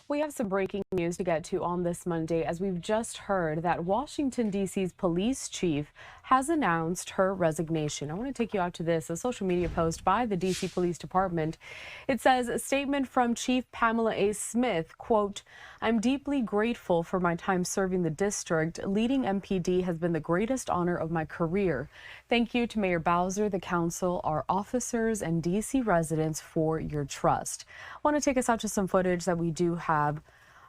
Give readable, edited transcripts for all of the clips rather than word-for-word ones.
We have some breaking news to get to on this Monday, as we've just heard that Washington, D.C.'s police chief has announced her resignation. I want to take you out to this, a social media post by the D.C. Police Department. It says, a statement from Chief Pamela Smith, quote, "I'm deeply grateful for my time serving the district. Leading MPD has been the greatest honor of my career. Thank you to Mayor Bowser, the council, our officers, and D.C. residents for your trust." I want to take us out to some footage that we do have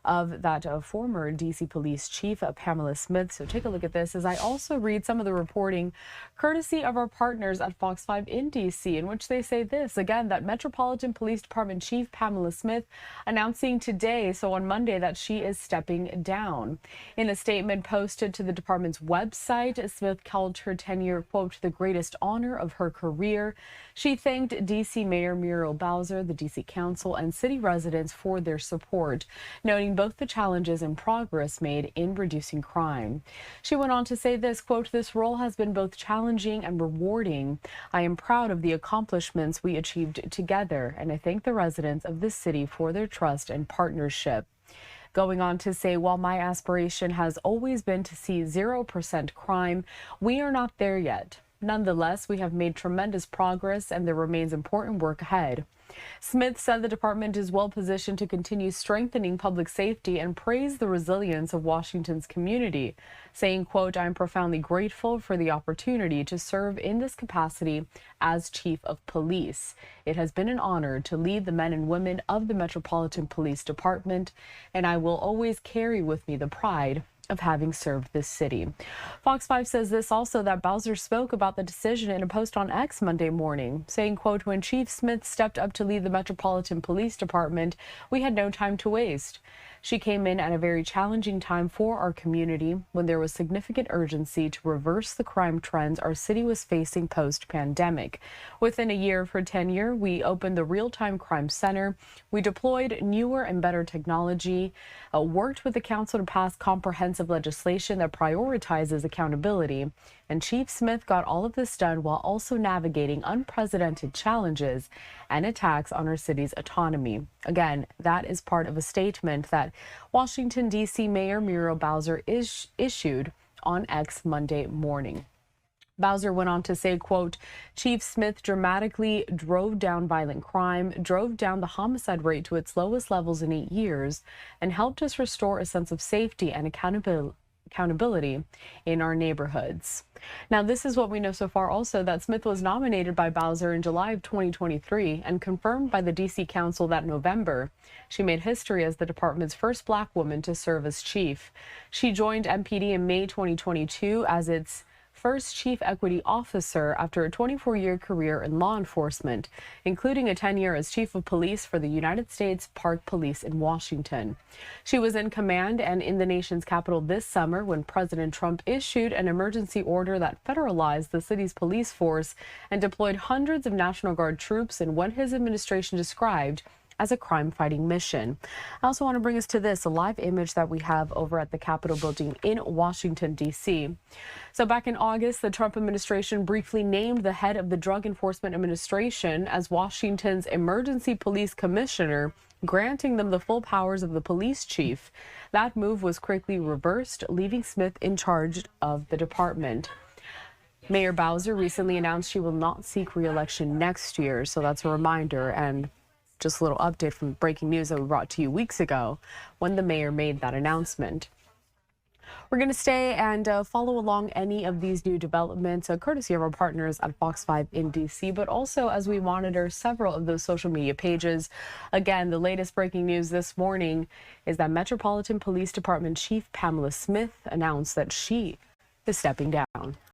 of that former D.C. Police Chief Pamela Smith. So take a look at this as I also read some of the reporting courtesy of our partners at Fox 5 in D.C., in which they say this, again, that Metropolitan Police Department Chief Pamela Smith announcing today, so on Monday, that she is stepping down. In a statement posted to the department's website, Smith called her tenure, quote, "the greatest honor of her career." She thanked D.C. Mayor Muriel Bowser, the D.C. Council, and city residents for their support, noting both the challenges and progress made in reducing crime. She went on to say this, quote, "This role has been both challenging and rewarding. I am proud of the accomplishments we achieved together, and I thank the residents of this city for their trust and partnership." Going on to say, while my aspiration has always been to see 0% crime, we are not there yet. Nonetheless, we have made tremendous progress and there remains important work ahead. Smith said the department is well positioned to continue strengthening public safety and praised the resilience of Washington's community, saying, quote, "I'm profoundly grateful for the opportunity to serve in this capacity as chief of police. It has been an honor to lead the men and women of the Metropolitan Police Department, and I will always carry with me the pride of having served this city." Fox 5 says this also, that Bowser spoke about the decision in a post on X Monday morning, saying, quote, "When Chief Smith stepped up to lead the Metropolitan Police Department, we had no time to waste. She came in at a very challenging time for our community, when there was significant urgency to reverse the crime trends our city was facing post-pandemic. Within a year of her tenure, we opened the Real-Time Crime Center. We deployed newer and better technology, worked with the council to pass comprehensive legislation that prioritizes accountability. And Chief Smith got all of this done while also navigating unprecedented challenges and attacks on our city's autonomy." Again, that is part of a statement that Washington, D.C. Mayor Muriel Bowser issued on X Monday morning. Bowser went on to say, quote, "Chief Smith dramatically drove down violent crime, drove down the homicide rate to its lowest levels in 8 years, and helped us restore a sense of safety and accountability in our neighborhoods." Now, this is what we know so far also, that Smith was nominated by Bowser in July of 2023 and confirmed by the D.C. Council that November. She made history as the department's first Black woman to serve as chief. She joined MPD in May 2022 as its first chief equity officer after a 24-year career in law enforcement, including a tenure as chief of police for the United States Park Police in Washington. She was in command and in the nation's capital this summer when President Trump issued an emergency order that federalized the city's police force and deployed hundreds of National Guard troops in what his administration described as a crime-fighting mission. I also want to bring us to this, a live image that we have over at the Capitol building in Washington, D.C. So back in August, the Trump administration briefly named the head of the Drug Enforcement Administration as Washington's emergency police commissioner, granting them the full powers of the police chief. That move was quickly reversed, leaving Smith in charge of the department. Mayor Bowser recently announced she will not seek re-election next year, so that's a reminder. And just a little update from breaking news that we brought to you weeks ago when the mayor made that announcement. We're going to stay and follow along any of these new developments, courtesy of our partners at Fox 5 in D.C., but also as we monitor several of those social media pages. Again, the latest breaking news this morning is that Metropolitan Police Department Chief Pamela Smith announced that she is stepping down.